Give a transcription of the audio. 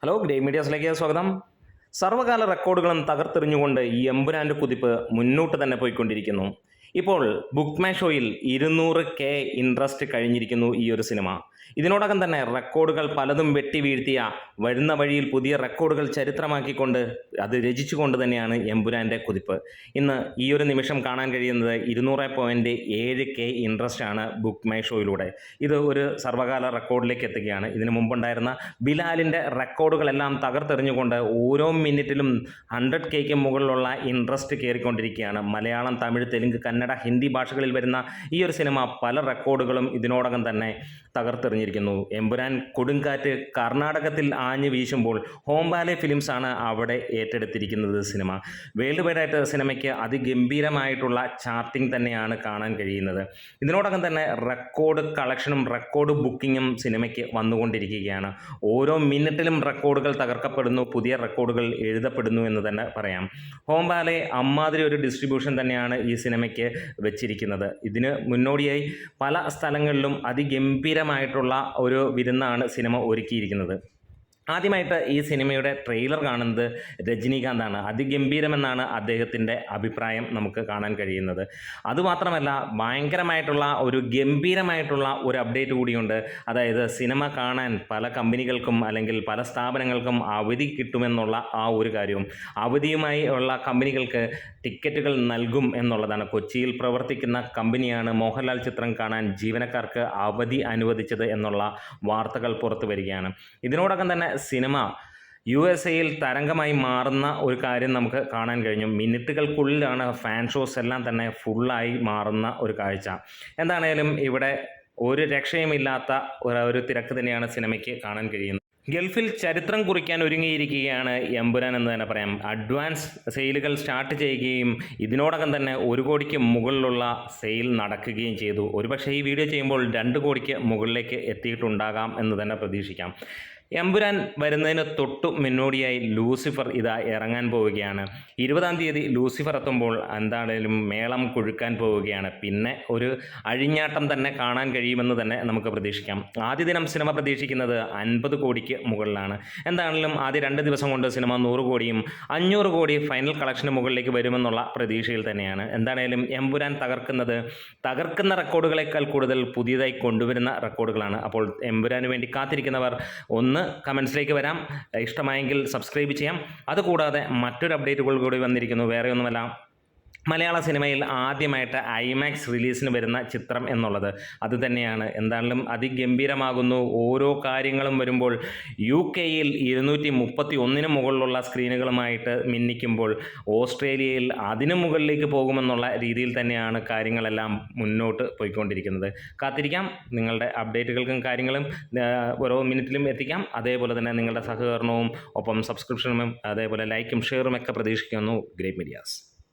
Hello, grey മീഡിയാസിലേക്ക് സ്വാഗതം. സർവകാല റെക്കോർഡുകളും തകർത്തെറിഞ്ഞുകൊണ്ട് ഈ എമ്പുരാൻ്റെ കുതിപ്പ് മുന്നോട്ട് തന്നെ പോയിക്കൊണ്ടിരിക്കുന്നു. ഇപ്പോൾ ബുക്ക് മൈ ഷോയിൽ 200K ഇൻട്രസ്റ്റ് കഴിഞ്ഞിരിക്കുന്നു ഈ ഒരു സിനിമ. ഇതിനോടകം തന്നെ റെക്കോർഡുകൾ പലതും വെട്ടി വീഴ്ത്തിയ, വരുന്ന വഴിയിൽ പുതിയ റെക്കോർഡുകൾ ചരിത്രമാക്കിക്കൊണ്ട് അത് രചിച്ചുകൊണ്ട് തന്നെയാണ് എമ്പുരാൻ്റെ കുതിപ്പ്. ഇന്ന് ഈ ഒരു നിമിഷം കാണാൻ കഴിയുന്നത് 200.7K ഇൻട്രസ്റ്റ് ആണ് ബുക്ക് മൈ ഷോയിലൂടെ. ഇത് ഒരു സർവകാല റെക്കോർഡിലേക്ക് എത്തുകയാണ്. ഇതിനു മുമ്പുണ്ടായിരുന്ന ബിലാലിൻ്റെ റെക്കോർഡുകളെല്ലാം തകർത്തെറിഞ്ഞുകൊണ്ട് ഓരോ മിനിറ്റിലും 100Kക്ക് മുകളിലുള്ള ഇൻട്രസ്റ്റ് കയറിക്കൊണ്ടിരിക്കുകയാണ്. മലയാളം, തമിഴ്, തെലുങ്ക്, കന്നഡ, ഹിന്ദി ഭാഷകളിൽ വരുന്ന ഈ ഒരു സിനിമ പല റെക്കോർഡുകളും ഇതിനോടകം തന്നെ തകർത്തെറിഞ്ഞിരിക്കുന്നു. എമ്പുരാൻ കൊടുങ്കാറ്റ് കർണാടകത്തിൽ ആഞ്ഞു വീശുമ്പോൾ ഹോംബാലെ ഫിലിംസ് ആണ് അവിടെ ഏറ്റെടുത്തിരിക്കുന്നത് സിനിമ. വേൾഡ് വൈഡായിട്ട് സിനിമയ്ക്ക് അതിഗംഭീരമായിട്ടുള്ള ചാർട്ടിംഗ് തന്നെയാണ് കാണാൻ കഴിയുന്നത്. ഇതിനോടകം തന്നെ റെക്കോർഡ് കളക്ഷനും റെക്കോർഡ് ബുക്കിങ്ങും സിനിമയ്ക്ക് വന്നുകൊണ്ടിരിക്കുകയാണ്. ഓരോ മിനിറ്റിലും റെക്കോർഡുകൾ തകർക്കപ്പെടുന്നു, പുതിയ റെക്കോർഡുകൾ എഴുതപ്പെടുന്നു എന്ന് തന്നെ പറയാം. ഹോംബാലെ അമ്മാതിരി ഒരു ഡിസ്ട്രിബ്യൂഷൻ തന്നെയാണ് ഈ സിനിമയ്ക്ക് വെച്ചിരിക്കുന്നത്. ഇതിന് മുന്നോടിയായി പല സ്ഥലങ്ങളിലും അതിഗംഭീരമായിട്ടുള്ള ഒരു വിരുന്നാണ് സിനിമ ഒരുക്കിയിരിക്കുന്നത്. ആദ്യമായിട്ട് ഈ സിനിമയുടെ ട്രെയിലർ കാണുന്നത് രജനീകാന്താണ്. അതിഗംഭീരമെന്നാണ് അദ്ദേഹത്തിൻ്റെ അഭിപ്രായം നമുക്ക് കാണാൻ കഴിയുന്നത്. അതുമാത്രമല്ല, ഭയങ്കരമായിട്ടുള്ള ഒരു ഗംഭീരമായിട്ടുള്ള ഒരു അപ്ഡേറ്റ് കൂടിയുണ്ട്. അതായത് സിനിമ കാണാൻ പല കമ്പനികൾക്കും അല്ലെങ്കിൽ പല സ്ഥാപനങ്ങൾക്കും അവധി കിട്ടുമെന്നുള്ള ആ ഒരു കാര്യവും, അവധിയുമായി ഉള്ള കമ്പനികൾക്ക് ടിക്കറ്റുകൾ നൽകും എന്നുള്ളതാണ്. കൊച്ചിയിൽ പ്രവർത്തിക്കുന്ന കമ്പനിയാണ് മോഹൻലാൽ ചിത്രം കാണാൻ ജീവനക്കാർക്ക് അവധി അനുവദിച്ചത് എന്നുള്ള വാർത്തകൾ പുറത്തു വരികയാണ്. ഇതിനോടകം തന്നെ സിനിമ USA-യിൽ തരംഗമായി മാറുന്ന ഒരു കാര്യം നമുക്ക് കാണാൻ കഴിഞ്ഞു. മിനിറ്റുകൾക്കുള്ളിലാണ് ഫാൻ ഷോസ് എല്ലാം തന്നെ ഫുള്ളായി മാറുന്ന ഒരു കാഴ്ച. എന്താണേലും ഇവിടെ ഒരു രക്ഷയുമില്ലാത്ത ഒരു തിരക്ക് തന്നെയാണ് സിനിമയ്ക്ക് കാണാൻ കഴിയുന്നത്. ഗൾഫിൽ ചരിത്രം കുറിക്കാൻ ഒരുങ്ങിയിരിക്കുകയാണ് എമ്പുരാൻ എന്ന് തന്നെ പറയാം. അഡ്വാൻസ് സെയിലുകൾ സ്റ്റാർട്ട് ചെയ്യുകയും ഇതിനോടകം തന്നെ 1 കോടിക്ക് മുകളിലുള്ള സെയിൽ നടക്കുകയും ചെയ്തു. ഒരുപക്ഷെ ഈ വീഡിയോ ചെയ്യുമ്പോൾ 2 കോടിക്ക് മുകളിലേക്ക് എത്തിയിട്ടുണ്ടാകാം എന്ന് തന്നെ പ്രതീക്ഷിക്കാം. എമ്പുരാൻ വരുന്നതിന് തൊട്ടു മുന്നോടിയായി ലൂസിഫർ ഇതാ ഇറങ്ങാൻ പോവുകയാണ്. 20-ാം തീയതി ലൂസിഫർ എത്തുമ്പോൾ എന്താണേലും മേളം കൊഴുക്കാൻ പോവുകയാണ്. പിന്നെ ഒരു അഴിഞ്ഞാട്ടം തന്നെ കാണാൻ കഴിയുമെന്ന് തന്നെ നമുക്ക് പ്രതീക്ഷിക്കാം. ആദ്യ ദിനം സിനിമ പ്രതീക്ഷിക്കുന്നത് 50 കോടിക്ക് മുകളിലാണ്. എന്താണെങ്കിലും ആദ്യ 2 ദിവസം കൊണ്ട് സിനിമ 100 കോടിയും 500 കോടി ഫൈനൽ കളക്ഷന് മുകളിലേക്ക് വരുമെന്നുള്ള പ്രതീക്ഷയിൽ തന്നെയാണ്. എന്താണേലും എമ്പുരാൻ തകർക്കുന്ന റെക്കോർഡുകളേക്കാൾ കൂടുതൽ പുതിയതായി കൊണ്ടുവരുന്ന റെക്കോർഡുകളാണ്. അപ്പോൾ എമ്പുരാന് വേണ്ടി കാത്തിരിക്കുന്നവർ ഒന്ന് കമൻസിലേക്ക് വരാം. ഇഷ്ടമായെങ്കിൽ സബ്സ്ക്രൈബ് ചെയ്യാം. അതുകൂടാതെ മറ്റൊരു അപ്ഡേറ്റുകൾ കൂടി വന്നിരിക്കുന്നു. വേറെ ഒന്നുമല്ല, മലയാള സിനിമയിൽ ആദ്യമായിട്ട് IMAX റിലീസിന് വരുന്ന ചിത്രം എന്നുള്ളത് അത് തന്നെയാണ്. എന്തായാലും അതിഗംഭീരമാകുന്നു. ഓരോ കാര്യങ്ങളും വരുമ്പോൾ UK-യിൽ 231 മുകളിലുള്ള സ്ക്രീനുകളുമായിട്ട് മിന്നിക്കുമ്പോൾ ഓസ്ട്രേലിയയിൽ അതിനു മുകളിലേക്ക് പോകുമെന്നുള്ള രീതിയിൽ തന്നെയാണ് കാര്യങ്ങളെല്ലാം മുന്നോട്ട് പോയിക്കൊണ്ടിരിക്കുന്നത്. കാത്തിരിക്കാം. നിങ്ങളുടെ അപ്ഡേറ്റുകൾക്കും കാര്യങ്ങളും ഓരോ മിനിറ്റിലും എത്തിക്കാം. അതേപോലെ തന്നെ നിങ്ങളുടെ സഹകരണവും ഒപ്പം സബ്സ്ക്രിപ്ഷനും അതേപോലെ ലൈക്കും ഷെയറും ഒക്കെ പ്രതീക്ഷിക്കുന്നു. Great medias.